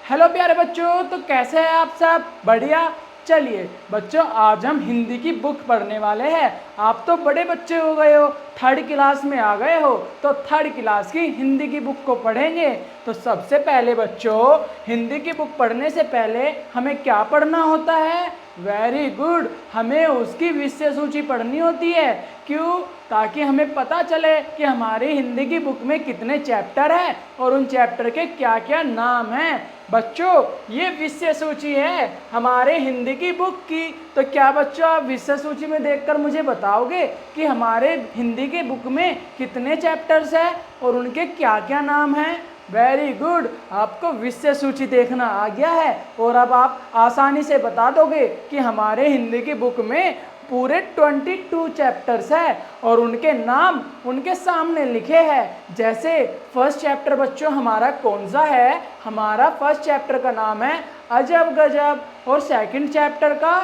Hello प्यारे बच्चों, तो कैसे हैं आप सब? बढ़िया। चलिए बच्चों, आज हम हिंदी की बुक पढ़ने वाले हैं। आप तो बड़े बच्चे हो गए हो, थर्ड क्लास में आ गए हो, तो थर्ड क्लास की हिंदी की बुक को पढ़ेंगे। तो सबसे पहले बच्चों, हिंदी की बुक पढ़ने से पहले हमें क्या पढ़ना होता है? वेरी गुड, हमें उसकी विषय सूची पढ़नी होती है। क्यों? ताकि हमें पता चले कि हमारी हिंदी की बुक में कितने चैप्टर हैं और उन चैप्टर के क्या क्या नाम हैं। बच्चों, ये विषय सूची है हमारे हिंदी की बुक की। तो क्या बच्चों, आप विषय सूची में देखकर मुझे बताओगे कि हमारे हिंदी के बुक में कितने चैप्टर्स हैं और उनके क्या क्या नाम हैं? वेरी गुड, आपको विषय सूची देखना आ गया है और अब आप आसानी से बता दोगे कि हमारे हिंदी की बुक में पूरे 22 चैप्टर्स है और उनके नाम उनके सामने लिखे हैं। जैसे फर्स्ट चैप्टर बच्चों हमारा कौन सा है? हमारा फर्स्ट चैप्टर का नाम है अजब गजब। और सेकंड चैप्टर का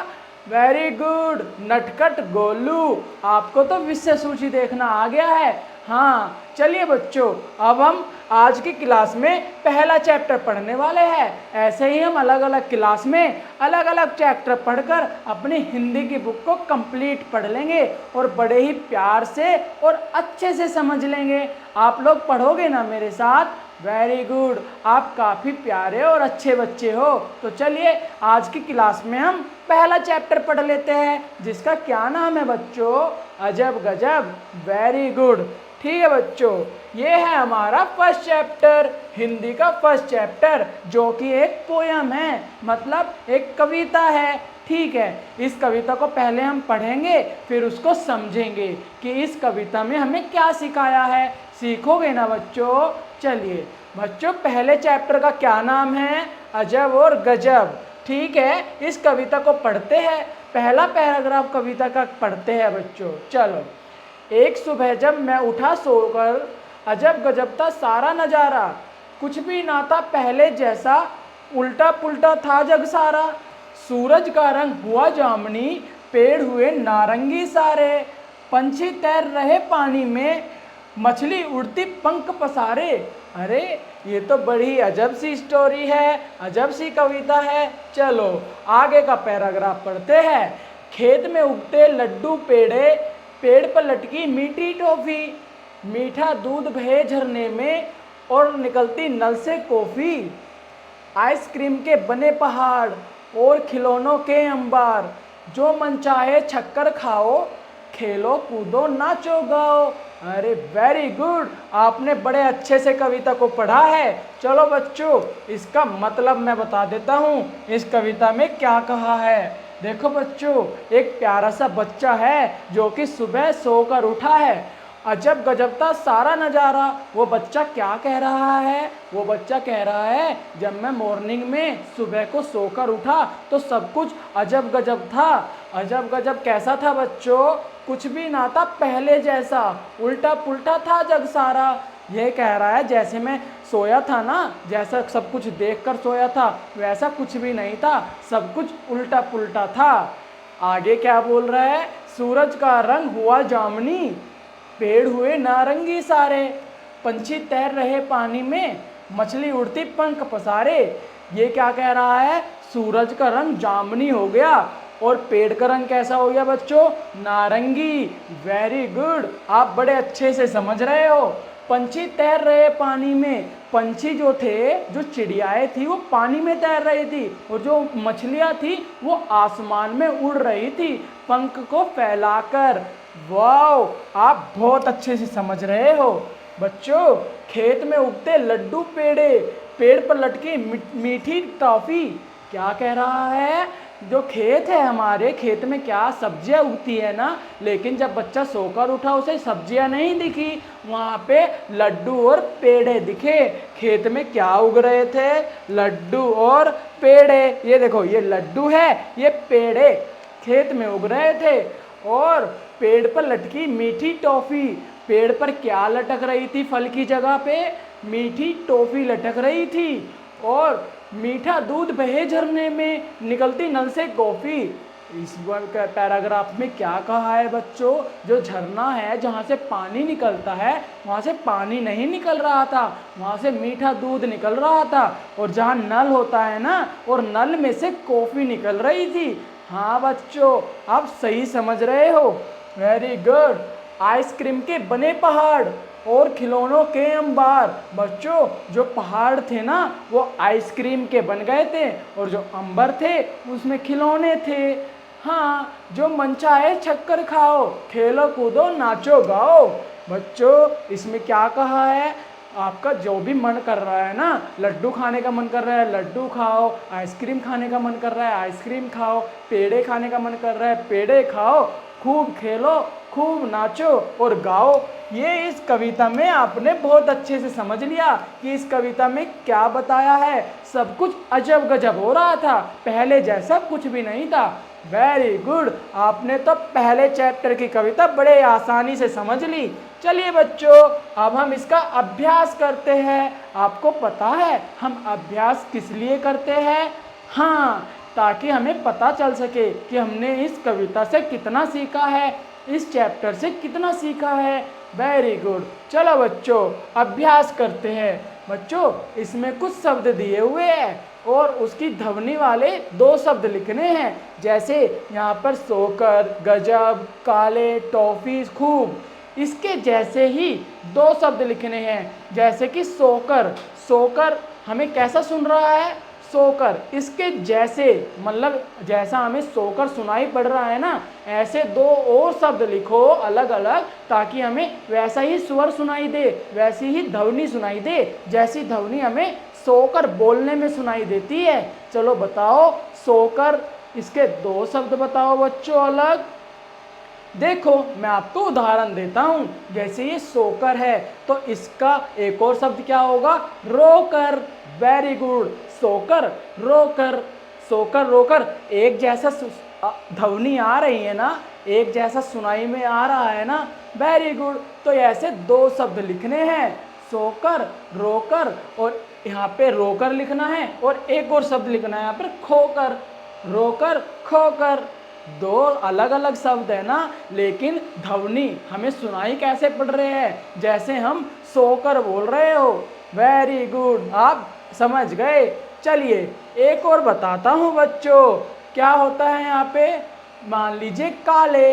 वेरी गुड, नटखट गोलू। आपको तो विषय सूची देखना आ गया है। हाँ चलिए बच्चों, अब हम आज की क्लास में पहला चैप्टर पढ़ने वाले हैं। ऐसे ही हम अलग अलग क्लास में अलग अलग चैप्टर पढ़कर अपनी हिंदी की बुक को कंप्लीट पढ़ लेंगे और बड़े ही प्यार से और अच्छे से समझ लेंगे। आप लोग पढ़ोगे ना मेरे साथ? वेरी गुड, आप काफ़ी प्यारे और अच्छे बच्चे हो। तो चलिए आज की क्लास में हम पहला चैप्टर पढ़ लेते हैं, जिसका क्या नाम है बच्चों? अजब गजब। वेरी गुड, ठीक है बच्चों, ये है हमारा फर्स्ट चैप्टर, हिंदी का फर्स्ट चैप्टर, जो कि एक पोयम है, मतलब एक कविता है। ठीक है, इस कविता को पहले हम पढ़ेंगे, फिर उसको समझेंगे कि इस कविता में हमें क्या सिखाया है। सीखोगे ना बच्चों? चलिए बच्चों, पहले चैप्टर का क्या नाम है? अजब और गजब। ठीक है, इस कविता को पढ़ते हैं। पहला पैराग्राफ कविता का पढ़ते हैं बच्चों। चलो। एक सुबह जब मैं उठा सोकर, अजब गजब था सारा नज़ारा, कुछ भी ना था पहले जैसा, उल्टा पुल्टा था जग सारा। सूरज का रंग हुआ जामनी, पेड़ हुए नारंगी सारे, पंछी तैर रहे पानी में, मछली उड़ती पंख पसारे। अरे ये तो बड़ी अजब सी स्टोरी है, अजब सी कविता है। चलो आगे का पैराग्राफ पढ़ते हैं। खेत में उगते लड्डू पेड़े, पेड़ पर लटकी मीठी टॉफी, मीठा दूध बहे झरने में और निकलती नल से कॉफ़ी। आइसक्रीम के बने पहाड़ और खिलौनों के अंबार, जो मन चाहे छक्कर खाओ, खेलो कूदो नाचो गाओ। अरे वेरी गुड, आपने बड़े अच्छे से कविता को पढ़ा है। चलो बच्चों, इसका मतलब मैं बता देता हूँ इस कविता में क्या कहा है। देखो बच्चों, एक प्यारा सा बच्चा है जो कि सुबह सोकर उठा है। अजब गजब था सारा नज़ारा। वो बच्चा क्या कह रहा है? वो बच्चा कह रहा है, जब मैं मॉर्निंग में सुबह को सोकर उठा तो सब कुछ अजब गजब था। अजब गजब कैसा था बच्चों? कुछ भी ना था पहले जैसा, उल्टा पुल्टा था जग सारा। ये कह रहा है जैसे मैं सोया था ना, जैसा सब कुछ देखकर सोया था, वैसा कुछ भी नहीं था, सब कुछ उल्टा पुल्टा था। आगे क्या बोल रहा है? सूरज का रंग हुआ जामनी, पेड़ हुए नारंगी सारे, पंछी तैर रहे पानी में, मछली उड़ती पंख पसारे। ये क्या कह रहा है? सूरज का रंग जामनी हो गया और पेड़ का रंग कैसा हो गया बच्चों? नारंगी। वेरी गुड, आप बड़े अच्छे से समझ रहे हो। पंछी तैर रहे पानी में, पंछी जो थे, जो चिड़ियाएँ थी वो पानी में तैर रही थी और जो मछलियाँ थी वो आसमान में उड़ रही थी पंख को फैलाकर। वाओ, आप बहुत अच्छे से समझ रहे हो। बच्चों, खेत में उगते लड्डू पेड़े, पेड़ पर लटकी मीठी टॉफी। क्या कह रहा है? जो खेत है, हमारे खेत में क्या सब्जियां उगती है ना, लेकिन जब बच्चा सोकर उठा उसे सब्जियां नहीं दिखी, वहाँ पे लड्डू और पेड़े दिखे। खेत में क्या उग रहे थे? लड्डू और पेड़े। ये देखो, ये लड्डू है, ये पेड़े खेत में उग रहे थे। और पेड़ पर लटकी मीठी टॉफी, पेड़ पर क्या लटक रही थी? फल की जगह पे मीठी टॉफी लटक रही थी। और मीठा दूध बहे झरने में, निकलती नल से कॉफ़ी। इस पैराग्राफ में क्या कहा है बच्चों? जो झरना है जहाँ से पानी निकलता है वहाँ से पानी नहीं निकल रहा था, वहाँ से मीठा दूध निकल रहा था। और जहाँ नल होता है ना, और नल में से कॉफ़ी निकल रही थी। हाँ बच्चों, आप सही समझ रहे हो। Very good. आइसक्रीम के बने पहाड़ और खिलौनों के अंबार। बच्चों, जो पहाड़ थे ना वो आइसक्रीम के बन गए थे, और जो अंबर थे उसमें खिलौने थे। हाँ, जो मन चाहे शक्कर खाओ, खेलो कूदो नाचो गाओ। बच्चों, इसमें क्या कहा है? आपका जो भी मन कर रहा है ना, लड्डू खाने का मन कर रहा है लड्डू खाओ, आइसक्रीम खाने का मन कर रहा है आइसक्रीम खाओ, पेड़े खाने का मन कर रहा है पेड़े खाओ, खूब खेलो, खूब नाचो और गाओ। ये इस कविता में आपने बहुत अच्छे से समझ लिया कि इस कविता में क्या बताया है। सब कुछ अजब गजब हो रहा था, पहले जैसा कुछ भी नहीं था। वेरी गुड, आपने तो पहले चैप्टर की कविता बड़े आसानी से समझ ली। चलिए बच्चों, अब हम इसका अभ्यास करते हैं। आपको पता है हम अभ्यास किस लिए करते हैं? हाँ, ताकि हमें पता चल सके कि हमने इस कविता से कितना सीखा है, इस चैप्टर से कितना सीखा है। Very good. चलो बच्चों, अभ्यास करते हैं। बच्चों, इसमें कुछ शब्द दिए हुए हैं और उसकी ध्वनि वाले 2 शब्द लिखने हैं। जैसे यहाँ पर सोकर, गजब, काले, टॉफी, खूब। इसके जैसे ही 2 शब्द लिखने हैं, जैसे कि सोकर। सोकर हमें कैसा सुन रहा है? सोकर। इसके जैसे, मतलब जैसा हमें सोकर सुनाई पड़ रहा है ना, ऐसे 2 और शब्द लिखो अलग अलग, ताकि हमें वैसा ही स्वर सुनाई दे, वैसी ही ध्वनि सुनाई दे, जैसी ध्वनि हमें सोकर बोलने में सुनाई देती है। चलो बताओ, सोकर, इसके 2 शब्द बताओ बच्चों अलग। देखो, मैं आपको उदाहरण देता हूँ। जैसे ये सोकर है तो इसका एक और शब्द क्या होगा? रोकर। Very good. सोकर, रोकर। सोकर, रोकर, एक जैसा ध्वनि आ रही है ना, एक जैसा सुनाई में आ रहा है ना। Very good. तो ऐसे 2 शब्द लिखने हैं, सोकर, रोकर, और यहाँ पे रोकर लिखना है, और एक और शब्द लिखना है यहाँ पर खोकर। रोकर, खोकर। 2 अलग अलग शब्द है ना, लेकिन ध्वनि हमें सुनाई कैसे पड़ रहे हैं? जैसे हम सोकर बोल रहे हो। वेरी गुड, आप समझ गए। चलिए एक और बताता हूँ बच्चों, क्या होता है यहाँ पे। मान लीजिए काले,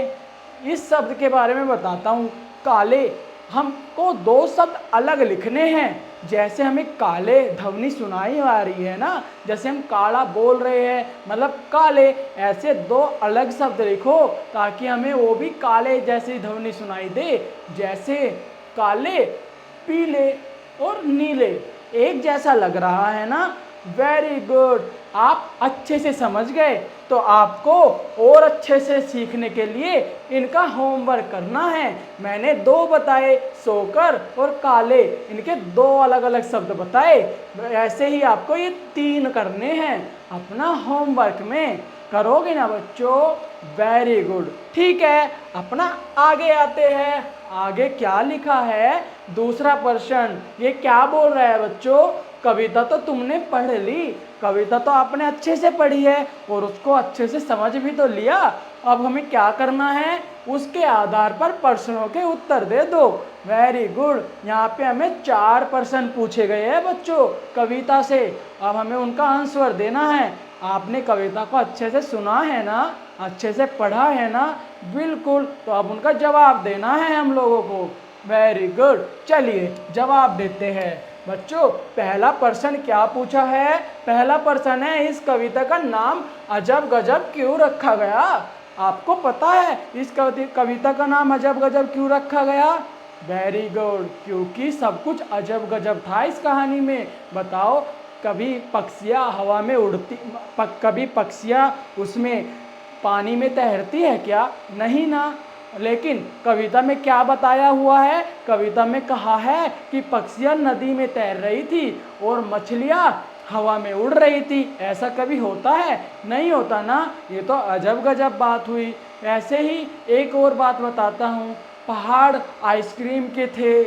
इस शब्द के बारे में बताता हूँ। काले, हमको 2 शब्द अलग लिखने हैं। जैसे हमें काले ध्वनि सुनाई आ रही है ना, जैसे हम काला बोल रहे हैं, मतलब काले, ऐसे 2 अलग शब्द लिखो ताकि हमें वो भी काले जैसी ध्वनि सुनाई दे। जैसे काले, पीले और नीले, एक जैसा लग रहा है ना। वेरी गुड, आप अच्छे से समझ गए। तो आपको और अच्छे से सीखने के लिए इनका होमवर्क करना है। मैंने 2 बताए, सोकर और काले, इनके 2 अलग अलग शब्द बताए। ऐसे ही आपको ये 3 करने हैं अपना होमवर्क में। करोगे ना बच्चों? Very good. ठीक है, अपना आगे आते हैं। आगे क्या लिखा है? दूसरा प्रश्न। ये क्या बोल रहा है बच्चों? कविता तो तुमने पढ़ ली, कविता तो आपने अच्छे से पढ़ी है और उसको अच्छे से समझ भी तो लिया। अब हमें क्या करना है? उसके आधार पर प्रश्नों के उत्तर दे दो। Very good. यहाँ पे हमें 4 प्रश्न पूछे गए हैं बच्चों कविता से। अब हमें उनका आंसर देना है। आपने कविता को अच्छे से सुना है ना, अच्छे से पढ़ा है ना? बिल्कुल। तो अब उनका जवाब देना है हम लोगों को। Very good. चलिए जवाब देते हैं बच्चों। पहला प्रश्न क्या पूछा है? पहला प्रश्न है, इस कविता का नाम अजब गजब क्यों रखा गया? आपको पता है इस कविता का नाम अजब गजब क्यों रखा गया? वेरी गुड, क्योंकि सब कुछ अजब गजब था इस कहानी में। बताओ, कभी पक्षियाँ हवा में उड़ती, कभी पक्षियाँ उसमें पानी में तैरती है क्या? नहीं ना। लेकिन कविता में क्या बताया हुआ है? कविता में कहा है कि पक्षियाँ नदी में तैर रही थी और मछलियाँ हवा में उड़ रही थी। ऐसा कभी होता है? नहीं होता ना। ये तो अजब गजब बात हुई। ऐसे ही एक और बात बताता हूँ। पहाड़ आइसक्रीम के थे,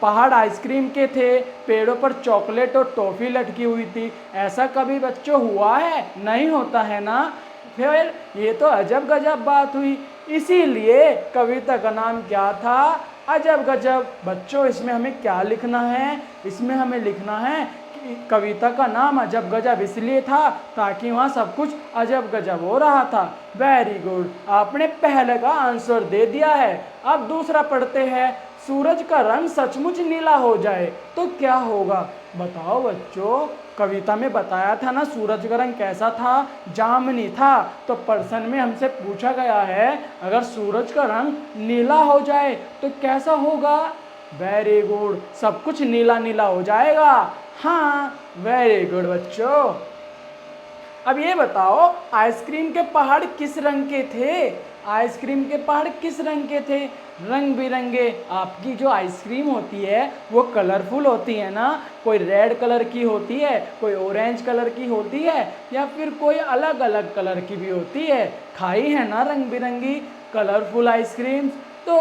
पहाड़ आइसक्रीम के थे, पेड़ों पर चॉकलेट और टॉफ़ी लटकी हुई थी। ऐसा कभी बच्चों हुआ है? नहीं होता है ना। फिर ये तो अजब गजब बात हुई, इसीलिए कविता का नाम क्या था, अजब गजब। बच्चों इसमें हमें क्या लिखना है, इसमें हमें लिखना है कि कविता का नाम अजब गजब इसलिए था ताकि वहाँ सब कुछ अजब गजब हो रहा था। वेरी गुड, आपने पहले का आंसर दे दिया है। अब दूसरा पढ़ते हैं, सूरज का रंग सचमुच नीला हो जाए तो क्या होगा। बताओ बच्चों, कविता में बताया था ना सूरज का रंग कैसा था, जामुनी था। तो प्रश्न में हमसे पूछा गया है अगर सूरज का रंग नीला हो जाए तो कैसा होगा। वेरी गुड, सब कुछ नीला नीला हो जाएगा। हाँ, वेरी गुड बच्चों। अब ये बताओ आइसक्रीम के पहाड़ किस रंग के थे, आइसक्रीम के पहाड़ किस रंग के थे, रंग बिरंगे। आपकी जो आइसक्रीम होती है वो कलरफुल होती है ना, कोई रेड कलर की होती है, कोई ऑरेंज कलर की होती है, या फिर कोई अलग अलग कलर की भी होती है। खाई है ना रंग बिरंगी कलरफुल आइसक्रीम। तो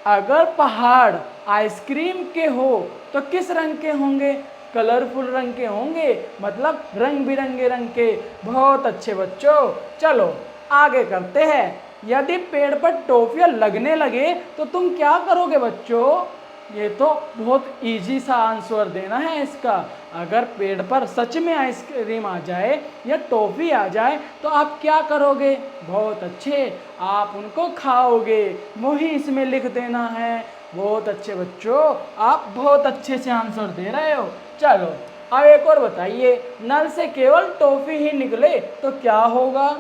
अगर पहाड़ आइसक्रीम के हो तो किस रंग के होंगे, कलरफुल रंग के होंगे, मतलब रंग बिरंगे रंग के। बहुत अच्छे बच्चों, चलो आगे करते हैं। यदि पेड़ पर टॉफियाँ लगने लगे तो तुम क्या करोगे बच्चों। ये तो बहुत इजी सा आंसर देना है इसका। अगर पेड़ पर सच में आइसक्रीम आ जाए या टॉफी आ जाए तो आप क्या करोगे। बहुत अच्छे, आप उनको खाओगे, वही इसमें लिख देना है। बहुत अच्छे बच्चों, आप बहुत अच्छे से आंसर दे रहे हो। चलो अब एक और बताइए, नल से केवल टॉफी ही निकले तो क्या होगा।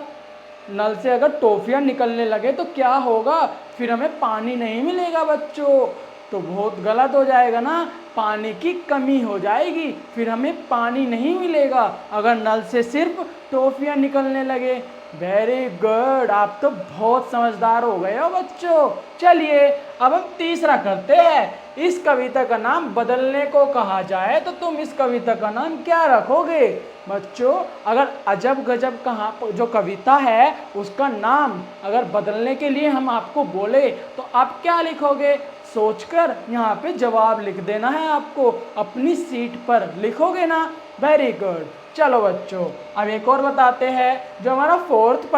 नल से अगर टॉफियाँ निकलने लगे तो क्या होगा, फिर हमें पानी नहीं मिलेगा बच्चों। तो बहुत गलत हो जाएगा ना, पानी की कमी हो जाएगी, फिर हमें पानी नहीं मिलेगा अगर नल से सिर्फ टॉफियाँ निकलने लगे। वेरी गुड, आप तो बहुत समझदार हो गए हो बच्चों। चलिए अब हम तीसरा करते हैं। इस कविता का नाम बदलने को कहा जाए तो तुम इस कविता का नाम क्या रखोगे। बच्चों अगर अजब गजब कहाँ जो कविता है उसका नाम अगर बदलने के लिए हम आपको बोले तो आप क्या लिखोगे, सोचकर यहाँ पे जवाब लिख देना है आपको, अपनी सीट पर लिखोगे ना। Very good. चलो बच्चों अब एक और बताते हैं, जो हमारा फोर्थ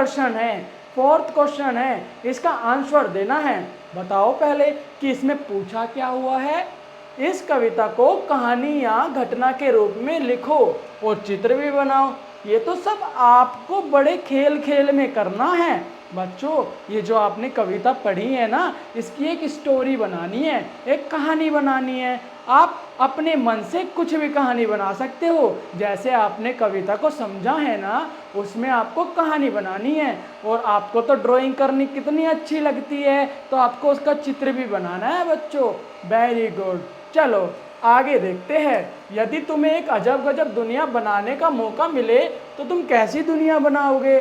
क्वेश्चन है इसका आंसर देना है। बताओ पहले कि इसमें पूछा क्या हुआ है। इस कविता को कहानी या घटना के रूप में लिखो और चित्र भी बनाओ। ये तो सब आपको बड़े खेल खेल में करना है बच्चों। ये जो आपने कविता पढ़ी है ना, इसकी एक स्टोरी बनानी है, एक कहानी बनानी है। आप अपने मन से कुछ भी कहानी बना सकते हो, जैसे आपने कविता को समझा है ना उसमें आपको कहानी बनानी है। और आपको तो ड्राइंग करनी कितनी अच्छी लगती है, तो आपको उसका चित्र भी बनाना है बच्चों। Very good. चलो आगे देखते हैं। यदि तुम्हें एक अजब गजब दुनिया बनाने का मौका मिले तो तुम कैसी दुनिया बनाओगे।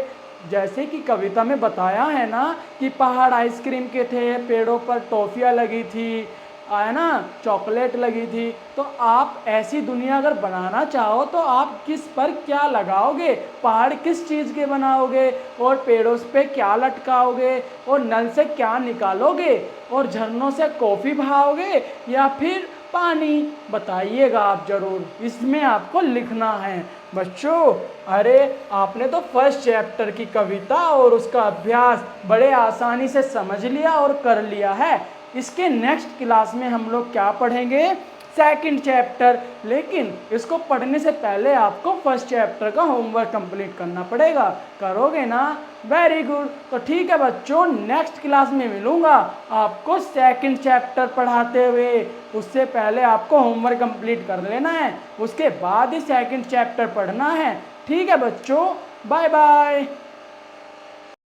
जैसे कि कविता में बताया है ना कि पहाड़ आइसक्रीम के थे, पेड़ों पर टॉफियाँ लगी थी, है ना, चॉकलेट लगी थी। तो आप ऐसी दुनिया अगर बनाना चाहो तो आप किस पर क्या लगाओगे, पहाड़ किस चीज़ के बनाओगे, और पेड़ों पे क्या लटकाओगे, और नल से क्या निकालोगे, और झरनों से कॉफ़ी बहाओगे या फिर पानी, बताइएगा आप ज़रूर, इसमें आपको लिखना है बच्चों। अरे आपने तो फर्स्ट चैप्टर की कविता और उसका अभ्यास बड़े आसानी से समझ लिया और कर लिया है। इसके नेक्स्ट क्लास में हम लोग क्या पढ़ेंगे, सेकंड चैप्टर। लेकिन इसको पढ़ने से पहले आपको फर्स्ट चैप्टर का होमवर्क कंप्लीट करना पड़ेगा। करोगे ना। Very good. तो ठीक है बच्चों, नेक्स्ट क्लास में मिलूँगा आपको सेकंड चैप्टर पढ़ाते हुए। उससे पहले आपको होमवर्क कंप्लीट कर लेना है, उसके बाद ही सेकंड चैप्टर पढ़ना है। ठीक है बच्चों, बाय बाय।